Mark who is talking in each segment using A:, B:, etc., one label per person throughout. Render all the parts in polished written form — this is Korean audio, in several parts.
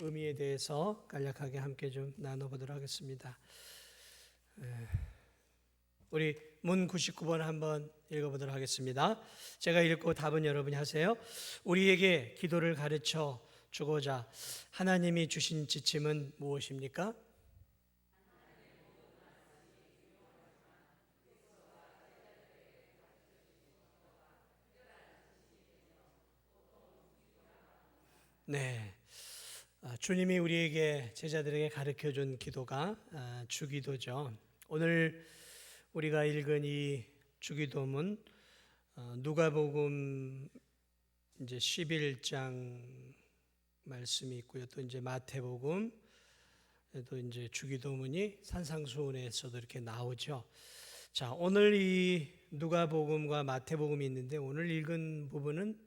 A: 의미에 대해서 간략하게 함께 좀 나눠보도록 하겠습니다. 우리 문 99번 한번 읽어보도록 하겠습니다. 제가 읽고 답은 여러분이 하세요. 우리에게 기도를 가르쳐 주고자 하나님이 주신 지침은 무엇입니까? 네, 주님이 우리에게 제자들에게 가르쳐준 기도가 주기도죠. 오늘 우리가 읽은 이 주기도문 누가복음 이제 11장 말씀이 있고요. 또 이제 마태복음 또 이제 주기도문이 산상수훈에서도 이렇게 나오죠. 자, 오늘 이 누가복음과 마태복음이 있는데 오늘 읽은 부분은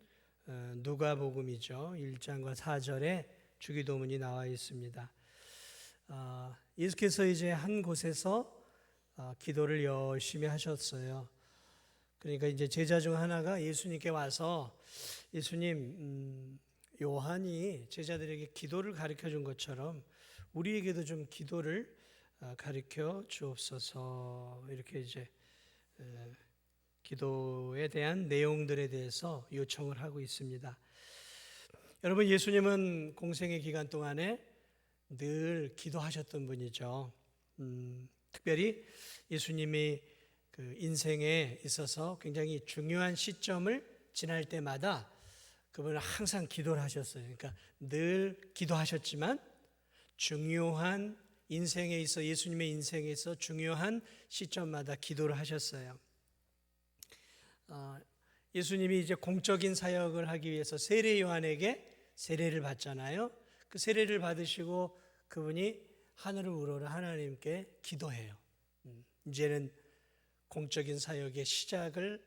A: 누가복음이죠. 1장과 4절에 주기도문이 나와 있습니다. 예수께서 이제 한 곳에서 기도를 열심히 하셨어요. 그러니까 이제 제자 중 하나가 예수님께 와서 예수님, 요한이 제자들에게 기도를 가르쳐 준 것처럼 우리에게도 좀 기도를 가르쳐 주옵소서. 이렇게 이제 기도에 대한 내용들에 대해서 요청을 하고 있습니다. 여러분, 예수님은 공생의 기간 동안에 늘 기도하셨던 분이죠. 특별히 예수님이 그 인생에 있어서 굉장히 중요한 시점을 지날 때마다 그분은 항상 기도를 하셨어요. 그러니까 늘 기도하셨지만 중요한 인생에 있어 예수님의 인생에 있어 중요한 시점마다 기도를 하셨어요. 예수님이 이제 공적인 사역을 하기 위해서 세례 요한에게 세례를 받잖아요. 그 세례를 받으시고 그분이 하늘을 우러러 하나님께 기도해요. 이제는 공적인 사역의 시작을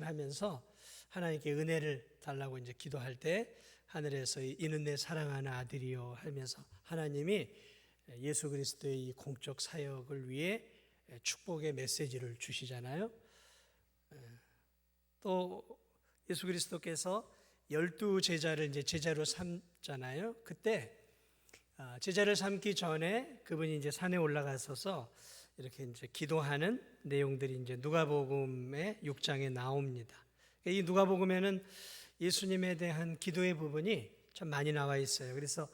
A: 하면서 하나님께 은혜를 달라고 이제 기도할 때 하늘에서 이는 내 사랑하는 아들이요 하면서 하나님이 예수 그리스도의 이 공적 사역을 위해 축복의 메시지를 주시잖아요. 또 예수 그리스도께서 12제자를 이제 제자로 삼잖아요. 그때 제자를 삼기 전에 그분이 이제 산에 올라가서서 이렇게 이제 기도하는 내용들이 이제 누가복음의 6장에 나옵니다. 이 누가복음에는 예수님에 대한 기도의 부분이 참 많이 나와 있어요. 그래서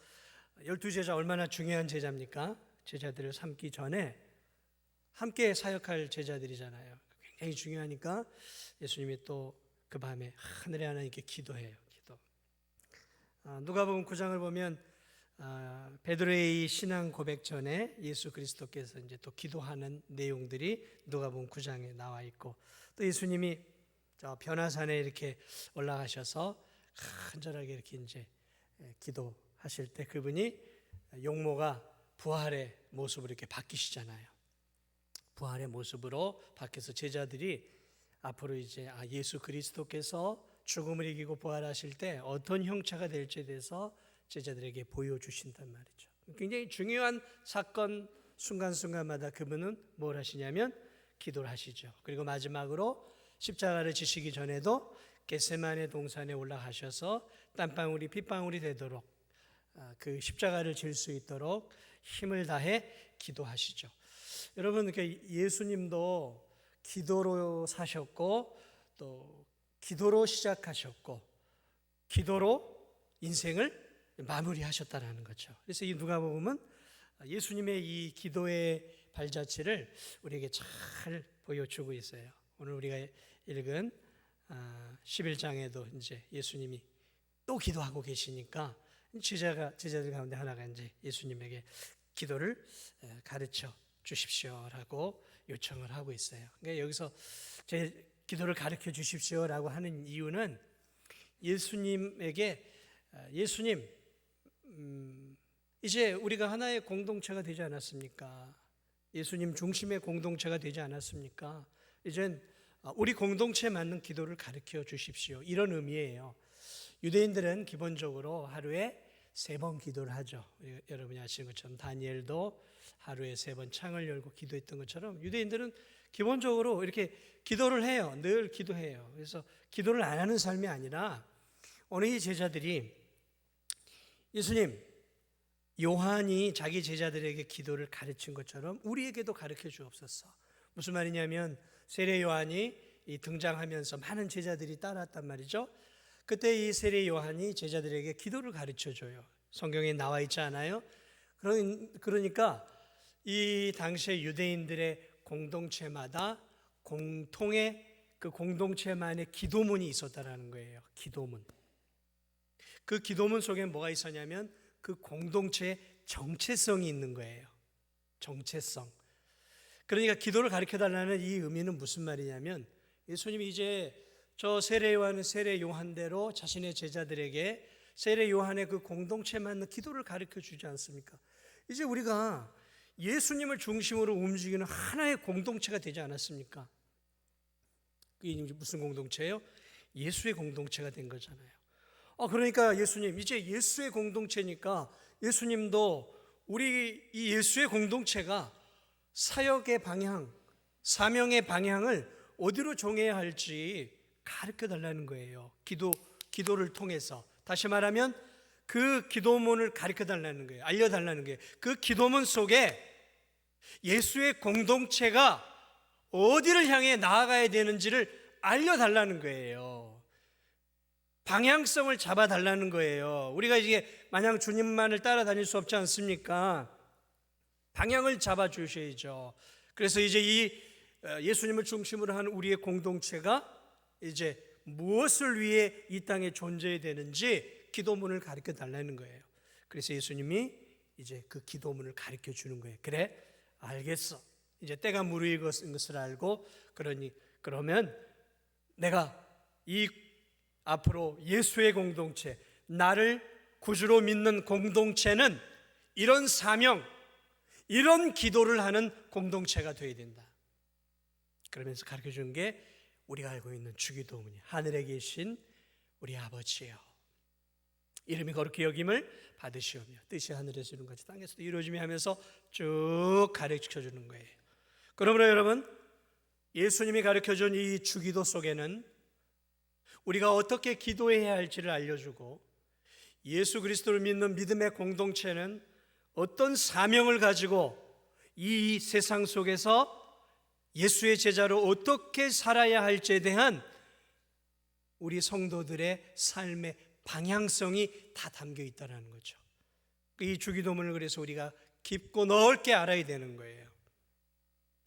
A: 12제자 얼마나 중요한 제자입니까? 제자들을 삼기 전에 함께 사역할 제자들이잖아요. 굉장히 중요하니까 예수님이 또 그 밤에 하늘의 하나님께 기도해요. 누가복음 9장을 보면 베드로의 신앙 고백 전에 예수 그리스도께서 이제 또 기도하는 내용들이 누가복음 9장에 나와 있고, 또 예수님이 저 변화산에 이렇게 올라가셔서 간절하게 이렇게 이제 기도하실 때 그분이 용모가 부활의 모습으로 이렇게 바뀌시잖아요. 부활의 모습으로 바뀌어서 제자들이 앞으로 이제 예수 그리스도께서 죽음을 이기고 부활하실 때 어떤 형체가 될지에 대해서 제자들에게 보여주신단 말이죠. 굉장히 중요한 사건 순간순간마다 그분은 뭘 하시냐면 기도를 하시죠. 그리고 마지막으로 십자가를 지시기 전에도 겟세마네 동산에 올라가셔서 땀방울이 핏방울이 되도록 그 십자가를 질 수 있도록 힘을 다해 기도하시죠. 여러분, 예수님도 기도로 사셨고 또 기도로 시작하셨고 기도로 인생을 마무리하셨다라는 거죠. 그래서 이 누가복음은 예수님의 이 기도의 발자취를 우리에게 잘 보여주고 있어요. 오늘 우리가 읽은 11장에도 이제 예수님이 또 기도하고 계시니까 제자들 가운데 하나가 이제 예수님에게 기도를 가르쳐 주십시오라고 요청을 하고 있어요. 그러니까 여기서 제 기도를 가르쳐 주십시오라고 하는 이유는 예수님에게 예수님, 이제 우리가 하나의 공동체가 되지 않았습니까? 예수님 중심의 공동체가 되지 않았습니까? 이젠 우리 공동체에 맞는 기도를 가르쳐 주십시오. 이런 의미예요. 유대인들은 기본적으로 하루에 3번 기도를 하죠. 여러분이 아시는 것처럼 다니엘도 하루에 3번 창을 열고 기도했던 것처럼 유대인들은 기본적으로 이렇게 기도를 해요. 늘 기도해요. 그래서 기도를 안 하는 삶이 아니라 오늘 이 제자들이 예수님, 요한이 자기 제자들에게 기도를 가르친 것처럼 우리에게도 가르쳐 주옵소서. 무슨 말이냐면 세례 요한이 등장하면서 많은 제자들이 따랐단 말이죠. 그때 이 세례 요한이 제자들에게 기도를 가르쳐 줘요. 성경에 나와 있지 않아요? 그러니까 이 당시에 유대인들의 공동체마다 공통의 그 공동체만의 기도문이 있었다라는 거예요. 기도문. 그 기도문 속에 뭐가 있었냐면 그 공동체의 정체성이 있는 거예요. 정체성. 그러니까 기도를 가르쳐 달라는 이 의미는 무슨 말이냐면 예수님이 이제 저 세례 요한은 세례 요한대로 자신의 제자들에게 세례 요한의 그 공동체만 기도를 가르쳐 주지 않습니까? 이제 우리가 예수님을 중심으로 움직이는 하나의 공동체가 되지 않았습니까? 그게 무슨 공동체예요? 예수의 공동체가 된 거잖아요. 그러니까 예수님, 이제 예수의 공동체니까 예수님도 우리 이 예수의 공동체가 사역의 방향, 사명의 방향을 어디로 정해야 할지 가르쳐 달라는 거예요. 기도를 통해서. 다시 말하면 그 기도문을 가르쳐 달라는 거예요. 알려 달라는 거예요. 그 기도문 속에 예수의 공동체가 어디를 향해 나아가야 되는지를 알려 달라는 거예요. 방향성을 잡아 달라는 거예요. 우리가 이게 마냥 주님만을 따라다닐 수 없지 않습니까? 방향을 잡아 주셔야죠. 그래서 이제 이 예수님을 중심으로 하는 우리의 공동체가 이제 무엇을 위해 이 땅에 존재해야 되는지 기도문을 가르쳐 달라는 거예요. 그래서 예수님이 이제 그 기도문을 가르쳐 주는 거예요. 그래, 알겠어. 이제 때가 무르익은 것을 알고 그러면 내가 이 앞으로 예수의 공동체, 나를 구주로 믿는 공동체는 이런 사명, 이런 기도를 하는 공동체가 되어야 된다. 그러면서 가르쳐 준 게 우리가 알고 있는 주기도문이 하늘에 계신 우리 아버지여 이름이 거룩히 여김을 받으시오며 뜻이 하늘에서 이룬 같이 땅에서도 이루어지며 하면서 쭉 가르쳐 주는 거예요. 그러므로 여러분, 예수님이 가르쳐 준 이 주기도 속에는 우리가 어떻게 기도해야 할지를 알려주고 예수 그리스도를 믿는 믿음의 공동체는 어떤 사명을 가지고 이 세상 속에서 예수의 제자로 어떻게 살아야 할지에 대한 우리 성도들의 삶의 방향성이 다 담겨 있다는 거죠. 이 주기도문을 그래서 우리가 깊고 넓게 알아야 되는 거예요.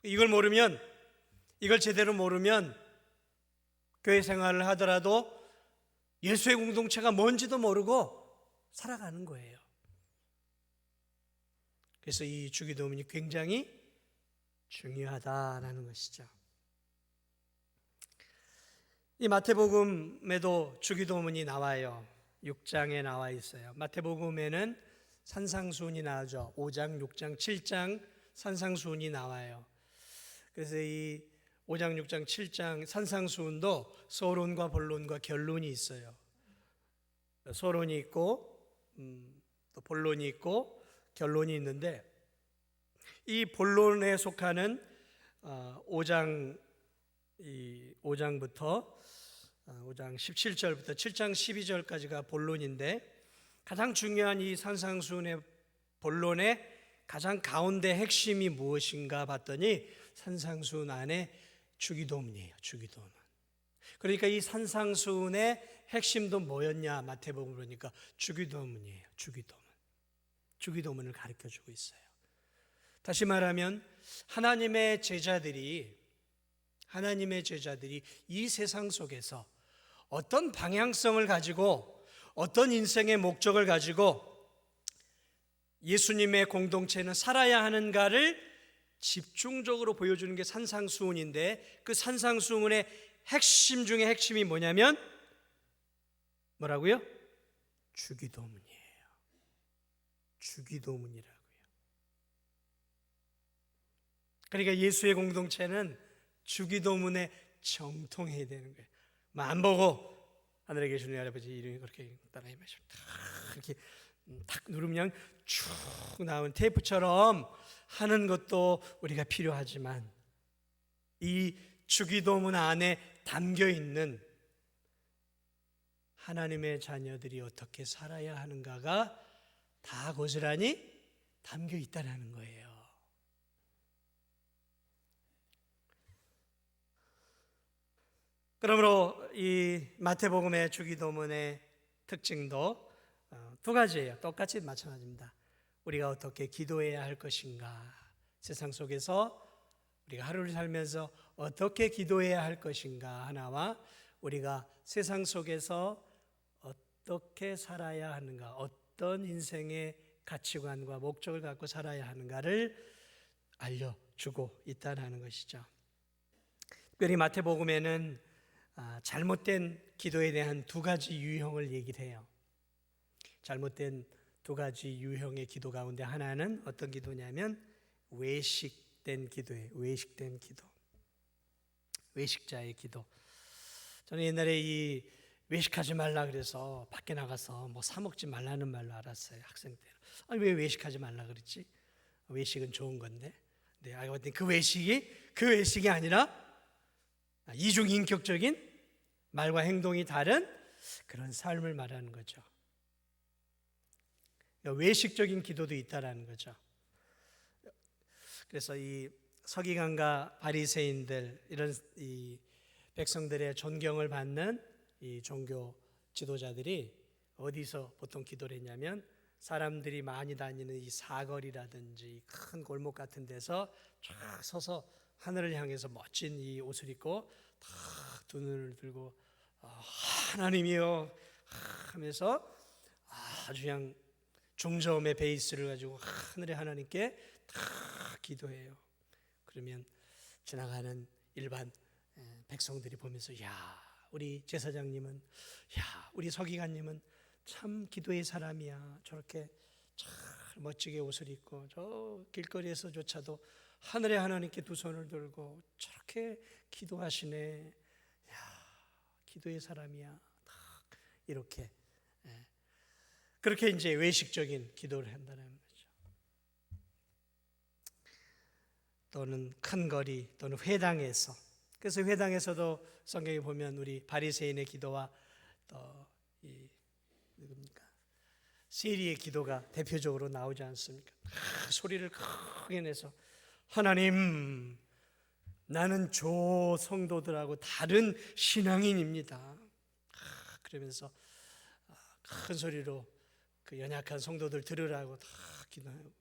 A: 이걸 제대로 모르면 교회 생활을 하더라도 예수의 공동체가 뭔지도 모르고 살아가는 거예요. 그래서 이 주기도문이 굉장히 중요하다라는 것이죠. 이 마태복음에도 주기도문이 나와요. 6장에 나와 있어요. 마태복음에는 산상수훈이 나오죠. 5장, 6장, 7장 산상수훈이 나와요. 그래서 이 5장, 6장, 7장 산상수훈도 서론과 본론과 결론이 있어요. 서론이 있고 또 본론이 있고 결론이 있는데 이 본론에 속하는 5장 17절부터 7장 12절까지가 본론인데 가장 중요한 이 산상수훈의 본론의 가장 가운데 핵심이 무엇인가 봤더니 산상수훈 안에 주기도문이에요. 주기도문. 그러니까 이 산상수훈의 핵심도 뭐였냐? 마태복음 그러니까 주기도문이에요. 주기도문을 가르쳐주고 있어요. 다시 말하면 하나님의 제자들이 이 세상 속에서 어떤 방향성을 가지고 어떤 인생의 목적을 가지고 예수님의 공동체는 살아야 하는가를 집중적으로 보여주는 게 산상수훈인데 그 산상수훈의 핵심 중에 핵심이 뭐냐면 뭐라고요? 주기도문이에요. 주기도문이라고요. 그러니까 예수의 공동체는 주기도문에 정통해야 되는 거예요. 안 보고 하늘에 계신 우리 할아버지 이름이 그렇게 따라해 마시고 이렇게 탁 누르면 쭉 나온 테이프처럼 하는 것도 우리가 필요하지만 이 주기도문 안에 담겨 있는 하나님의 자녀들이 어떻게 살아야 하는가가 다 고스란히 담겨 있다는 거예요. 그러므로 이 마태복음의 주기도문의 특징도 두 가지예요. 똑같이 마찬가지입니다. 우리가 어떻게 기도해야 할 것인가, 세상 속에서 우리가 하루를 살면서 어떻게 기도해야 할 것인가 하나와 우리가 세상 속에서 어떻게 살아야 하는가, 어떤 인생의 가치관과 목적을 갖고 살아야 하는가를 알려주고 있다는 것이죠. 특별히 마태복음에는 잘못된 기도에 대한 두 가지 유형을 얘기를 해요. 잘못된 두 가지 유형의 기도 가운데 하나는 어떤 기도냐면 외식된 기도예요. 외식된 기도. 외식자의 기도. 저는 옛날에 이 외식하지 말라 그래서 밖에 나가서 뭐 사 먹지 말라는 말로 알았어요. 학생 때. 아니 왜 외식하지 말라 그랬지? 외식은 좋은 건데. 네, 알고 봤더니 그 외식이 아니라 이중인격적인 말과 행동이 다른 그런 삶을 말하는 거죠. 외식적인 기도도 있다라는 거죠. 그래서 이 서기관과 바리새인들 이런 이 백성들의 존경을 받는 이 종교 지도자들이 어디서 보통 기도를 했냐면 사람들이 많이 다니는 이 사거리라든지 큰 골목 같은 데서 쫙 서서 하늘을 향해서 멋진 이 옷을 입고 다 두 눈을 들고 하나님이여 하면서 아주 그냥 중저음의 베이스를 가지고 하늘의 하나님께 다 기도해요. 그러면 지나가는 일반 백성들이 보면서 야 우리 제사장님은 우리 서기관님은 참 기도의 사람이야. 저렇게 참 멋지게 옷을 입고 저 길거리에서조차도 하늘의 하나님께 두 손을 들고 저렇게 기도하시네. 기도의 사람이야. 이렇게 그렇게 이제 외식적인 기도를 한다는 거죠. 또는 큰 거리 또는 회당에서. 그래서 회당에서도 성경에 보면 우리 바리새인의 기도와 또 이 누굽니까? 세리의 기도가 대표적으로 나오지 않습니까? 소리를 크게 내서 하나님 나는 저 성도들하고 다른 신앙인입니다. 그러면서 큰 소리로 그 연약한 성도들 들으라고 다 기도하면서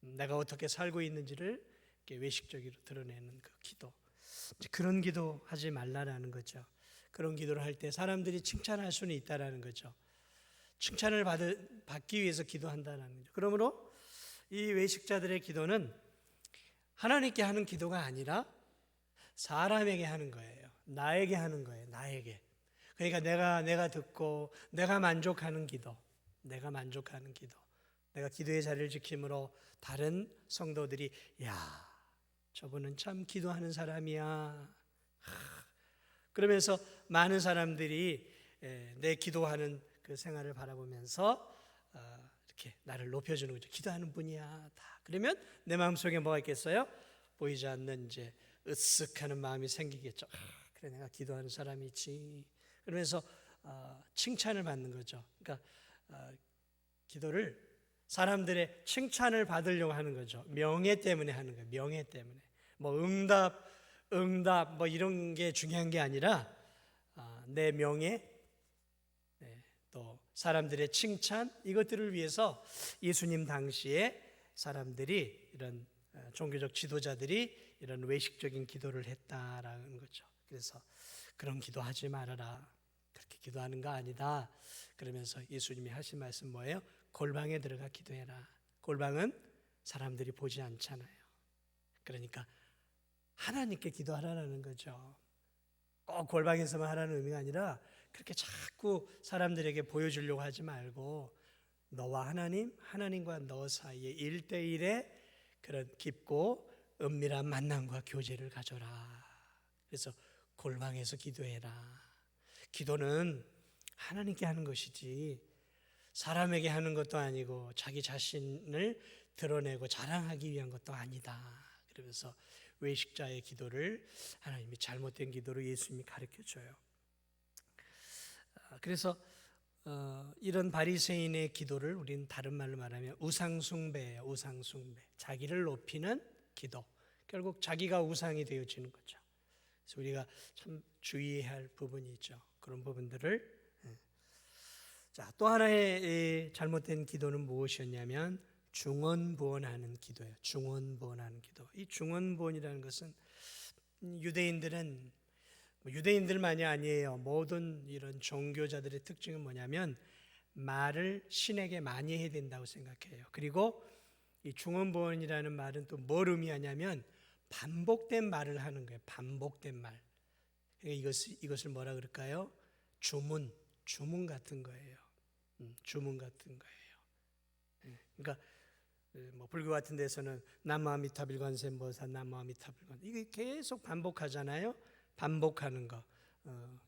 A: 내가 어떻게 살고 있는지를 외식적으로 드러내는 그 기도. 그런 기도 하지 말라라는 거죠. 그런 기도를 할 때 사람들이 칭찬할 수는 있다라는 거죠. 칭찬을 받기 위해서 기도한다는 거죠. 그러므로 이 외식자들의 기도는 하나님께 하는 기도가 아니라 사람에게 하는 거예요. 나에게 하는 거예요. 나에게. 그러니까 내가 듣고 내가 만족하는 기도. 내가 만족하는 기도. 내가 기도의 자리를 지킴으로 다른 성도들이 야 저분은 참 기도하는 사람이야. 그러면서 많은 사람들이 내 기도하는 그 생활을 바라보면서 이렇게 나를 높여주는 거죠. 기도하는 분이야. 다. 그러면 내 마음속에 뭐가 있겠어요? 보이지 않는 이제 으쓱하는 마음이 생기겠죠. 그래 내가 기도하는 사람이지. 그러면서 칭찬을 받는 거죠. 그러니까 기도를 사람들의 칭찬을 받으려고 하는 거죠. 명예 때문에 하는 거예요. 명예 때문에. 뭐 응답 뭐 이런 게 중요한 게 아니라 내 명예, 또 사람들의 칭찬 이것들을 위해서 예수님 당시에 사람들이 이런 종교적 지도자들이 이런 외식적인 기도를 했다라는 거죠. 그래서 그런 기도하지 말아라. 그렇게 기도하는 거 아니다. 그러면서 예수님이 하신 말씀 뭐예요? 골방에 들어가 기도해라. 골방은 사람들이 보지 않잖아요. 그러니까 하나님께 기도하라는 거죠. 꼭 골방에서만 하라는 의미가 아니라 그렇게 자꾸 사람들에게 보여주려고 하지 말고 너와 하나님과 너 사이에 1대1의 그런 깊고 은밀한 만남과 교제를 가져라. 그래서 골방에서 기도해라. 기도는 하나님께 하는 것이지 사람에게 하는 것도 아니고 자기 자신을 드러내고 자랑하기 위한 것도 아니다. 그러면서 외식자의 기도를 하나님이 잘못된 기도로 예수님이 가르쳐줘요. 그래서 이런 바리새인의 기도를 우리는 다른 말로 말하면 우상숭배예요. 우상숭배. 자기를 높이는 기도. 결국 자기가 우상이 되어지는 거죠. 그래서 우리가 참 주의해야 할 부분이 있죠. 그런 부분들을. 자, 또 하나의 잘못된 기도는 무엇이었냐면 중언부언하는 기도예요. 중언부언하는 기도. 이 중언부언이라는 것은 유대인들만이 아니에요. 모든 이런 종교자들의 특징은 뭐냐면 말을 신에게 많이 해야 된다고 생각해요. 그리고 이 중언부언이라는 말은 또 뭘 의미하냐면 반복된 말을 하는 거예요. 반복된 말. 이것을 뭐라 그럴까요? 주문 같은 거예요. 주문 같은 거예요. 그러니까 뭐 불교 같은 데서는 나무아미타불관세음보살 나무아미타불관 이게 계속 반복하잖아요. 반복하는 거.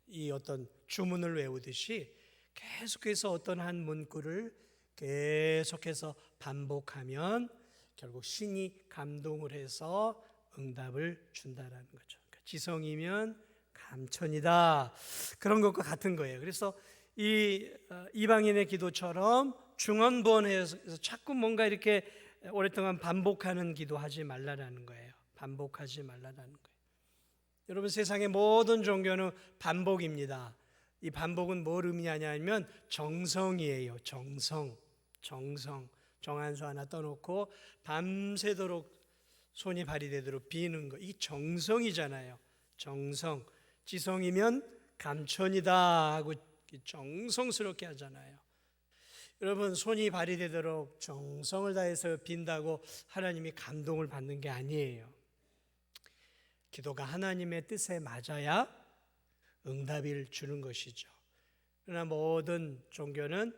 A: 이 어떤 주문을 외우듯이 계속해서 어떤 한 문구를 계속해서 반복하면 결국 신이 감동을 해서 응답을 준다라는 거죠. 그러니까 지성이면 감천이다. 그런 것과 같은 거예요. 그래서 이 이방인의 기도처럼 중언부언해서 자꾸 뭔가 이렇게 오랫동안 반복하는 기도하지 말라라는 거예요. 반복하지 말라라는 거예요. 여러분, 세상의 모든 종교는 반복입니다. 이 반복은 뭘 의미하냐면 정성이에요. 정성. 정한수 하나 떠놓고 밤새도록 손이 발휘되도록 비는 거. 이 정성이잖아요. 정성. 지성이면 감천이다 하고 정성스럽게 하잖아요. 여러분, 손이 발휘되도록 정성을 다해서 빈다고 하나님이 감동을 받는 게 아니에요. 기도가 하나님의 뜻에 맞아야 응답을 주는 것이죠. 그러나 모든 종교는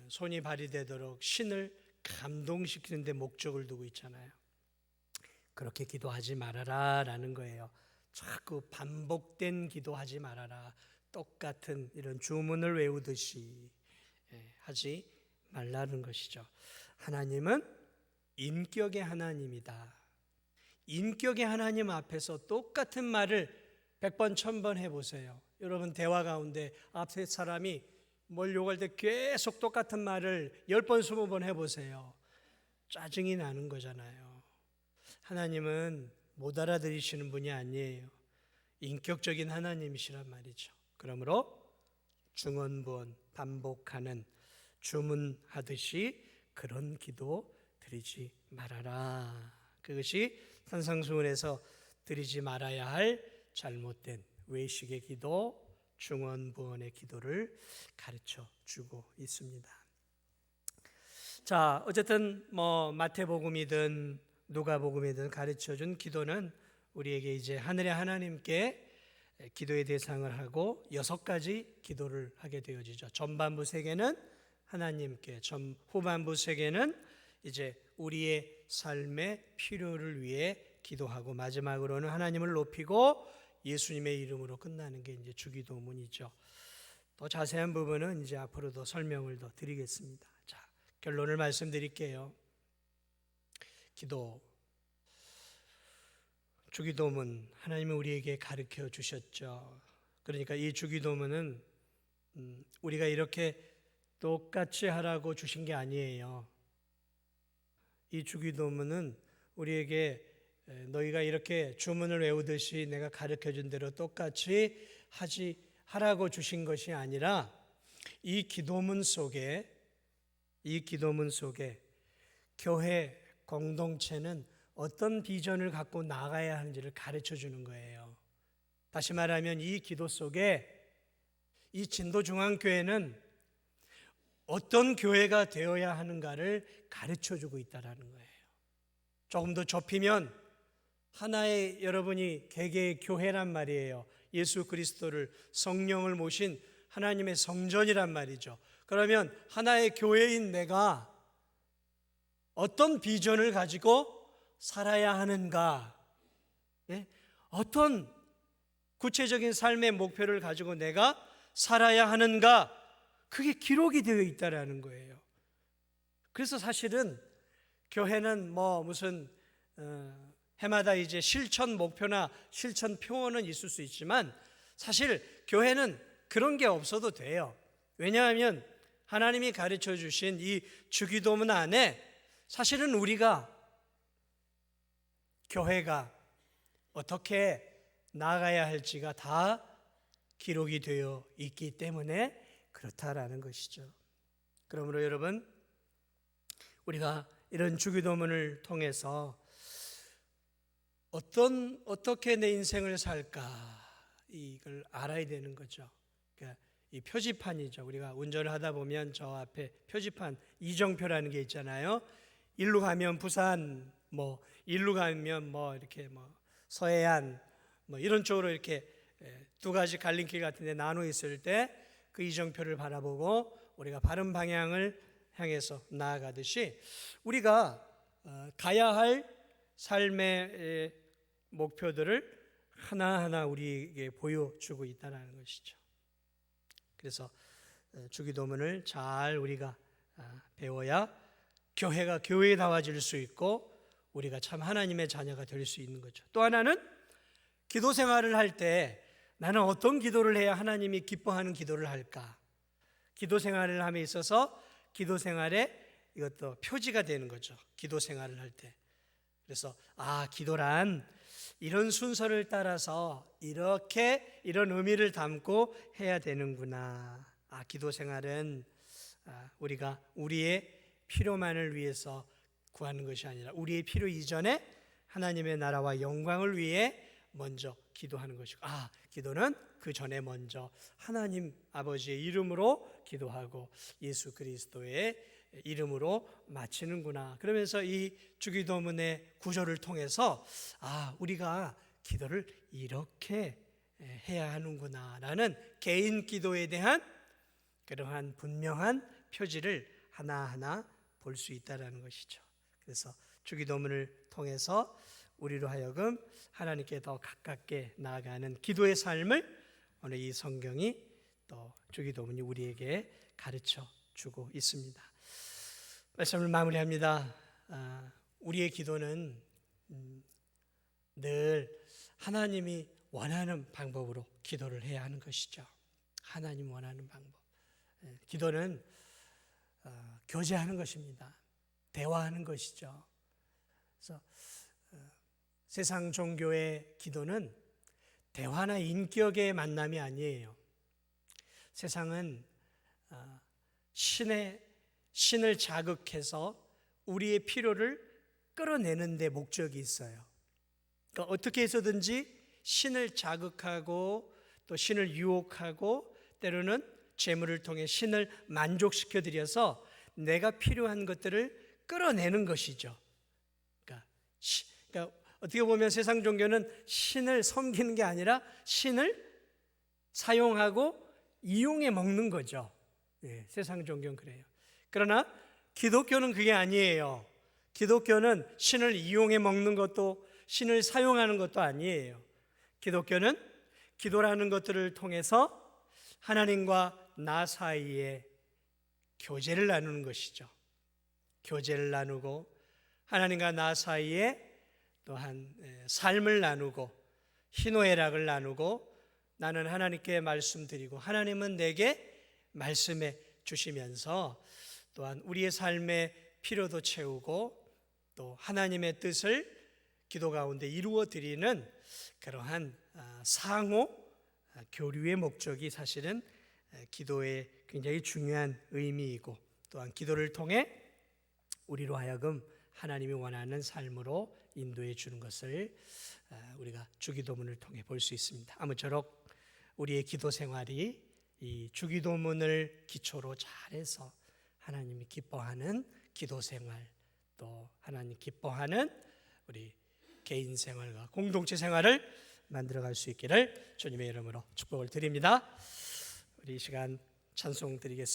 A: 손이 발휘되도록 신을 감동시키는 데 목적을 두고 있잖아요. 그렇게 기도하지 말아라 라는 거예요. 자꾸 반복된 기도하지 말아라. 똑같은 이런 주문을 외우듯이 하지 말라는 것이죠. 하나님은 인격의 하나님이다. 인격의 하나님 앞에서 똑같은 말을 100번, 1000번 해보세요. 여러분, 대화 가운데 앞에 사람이 뭘 요구할 때 계속 똑같은 말을 10번, 20번 해보세요. 짜증이 나는 거잖아요. 하나님은 못 알아들으시는 분이 아니에요. 인격적인 하나님이시란 말이죠. 그러므로 중언부언 반복하는 주문하듯이 그런 기도 드리지 말아라. 그것이 산상수훈에서 드리지 말아야 할 잘못된 외식의 기도, 중언부언의 기도를 가르쳐 주고 있습니다. 자, 어쨌든 마태복음이든 누가복음이든 가르쳐 준 기도는 우리에게 이제 하늘의 하나님께 기도의 대상을 하고 6가지 기도를 하게 되어지죠. 전반부 3개는 하나님께, 후반부 3개는 이제 우리의 삶의 필요를 위해 기도하고 마지막으로는 하나님을 높이고 예수님의 이름으로 끝나는 게 이제 주기도문이죠. 더 자세한 부분은 이제 앞으로 더 설명을 더 드리겠습니다. 자, 결론을 말씀드릴게요. 주기도문 하나님은 우리에게 가르쳐 주셨죠. 그러니까 이 주기도문은 우리가 이렇게 똑같이 하라고 주신 게 아니에요. 이 주기도문은 우리에게 너희가 이렇게 주문을 외우듯이 내가 가르쳐 준 대로 똑같이 하라고 주신 것이 아니라 이 기도문 속에 교회 공동체는 어떤 비전을 갖고 나가야 하는지를 가르쳐 주는 거예요. 다시 말하면 이 기도 속에 이 진도중앙교회는 어떤 교회가 되어야 하는가를 가르쳐 주고 있다는 거예요. 조금 더 좁히면 하나의 여러분이 개개의 교회란 말이에요. 예수 그리스도를 성령을 모신 하나님의 성전이란 말이죠. 그러면 하나의 교회인 내가 어떤 비전을 가지고 살아야 하는가? 어떤 구체적인 삶의 목표를 가지고 내가 살아야 하는가? 그게 기록이 되어 있다라는 거예요. 그래서 사실은 교회는 무슨 해마다 이제 실천 목표나 실천 표어는 있을 수 있지만 사실 교회는 그런 게 없어도 돼요. 왜냐하면 하나님이 가르쳐 주신 이 주기도문 안에 사실은 우리가, 교회가 어떻게 나아가야 할지가 다 기록이 되어 있기 때문에 그렇다라는 것이죠. 그러므로 여러분, 우리가 이런 주기도문을 통해서 어떻게 내 인생을 살까, 이걸 알아야 되는 거죠. 그러니까 이 표지판이죠. 우리가 운전을 하다 보면 저 앞에 표지판, 이정표라는 게 있잖아요. 일로 가면 부산, 일로 가면 이렇게 서해안, 이런 쪽으로 이렇게 두 가지 갈림길 같은 데 나눠 있을 때 그 이정표를 바라보고 우리가 바른 방향을 향해서 나아가듯이 우리가 가야 할 삶의 목표들을 하나하나 우리에게 보여주고 있다는 것이죠. 그래서 주기도문을 잘 우리가 배워야 교회가 교회다워질 수 있고 우리가 참 하나님의 자녀가 될 수 있는 거죠. 또 하나는 기도 생활을 할 때 나는 어떤 기도를 해야 하나님이 기뻐하는 기도를 할까? 기도 생활을 함에 있어서 기도 생활에 이것도 표지가 되는 거죠. 기도 생활을 할 때. 그래서 기도란 이런 순서를 따라서 이렇게 이런 의미를 담고 해야 되는구나. 기도 생활은 우리가 우리의 필요만을 위해서 구하는 것이 아니라 우리의 필요 이전에 하나님의 나라와 영광을 위해 먼저 기도하는 것이고, 기도는 그 전에 먼저 하나님 아버지의 이름으로 기도하고 예수 그리스도의 이름으로 마치는구나. 그러면서 이 주기도문의 구조를 통해서 우리가 기도를 이렇게 해야 하는구나 라는 개인 기도에 대한 그러한 분명한 표지를 하나하나 볼 수 있다는 것이죠. 그래서 주기도문을 통해서 우리로 하여금 하나님께 더 가깝게 나아가는 기도의 삶을 오늘 이 성경이 또 주기도문이 우리에게 가르쳐 주고 있습니다. 말씀을 마무리합니다. 우리의 기도는 늘 하나님이 원하는 방법으로 기도를 해야 하는 것이죠. 하나님 원하는 방법. 기도는 교제하는 것입니다. 대화하는 것이죠. 그래서 세상 종교의 기도는 대화나 인격의 만남이 아니에요. 세상은 신을 자극해서 우리의 필요를 끌어내는 데 목적이 있어요. 그러니까 어떻게 해서든지 신을 자극하고 또 신을 유혹하고 때로는 재물을 통해 신을 만족시켜 드려서 내가 필요한 것들을 끌어내는 것이죠. 그러니까 어떻게 보면 세상 종교는 신을 섬기는 게 아니라 신을 사용하고 이용해 먹는 거죠. 세상 종교는 그래요. 그러나 기독교는 그게 아니에요. 기독교는 신을 이용해 먹는 것도 신을 사용하는 것도 아니에요. 기독교는 기도라는 것들을 통해서 하나님과 나 사이에 교제를 나누는 것이죠. 교제를 나누고 하나님과 나 사이에 또한 삶을 나누고 희노애락을 나누고 나는 하나님께 말씀드리고 하나님은 내게 말씀해 주시면서 또한 우리의 삶의 필요도 채우고 또 하나님의 뜻을 기도 가운데 이루어 드리는 그러한 상호 교류의 목적이 사실은 기도의 굉장히 중요한 의미이고 또한 기도를 통해 우리로 하여금 하나님이 원하는 삶으로 인도해 주는 것을 우리가 주기도문을 통해 볼 수 있습니다. 아무쪼록 우리의 기도 생활이 이 주기도문을 기초로 잘해서 하나님이 기뻐하는 기도 생활 또 하나님 기뻐하는 우리 개인 생활과 공동체 생활을 만들어갈 수 있기를 주님의 이름으로 축복을 드립니다. 우리 이 시간 찬송 드리겠습니다.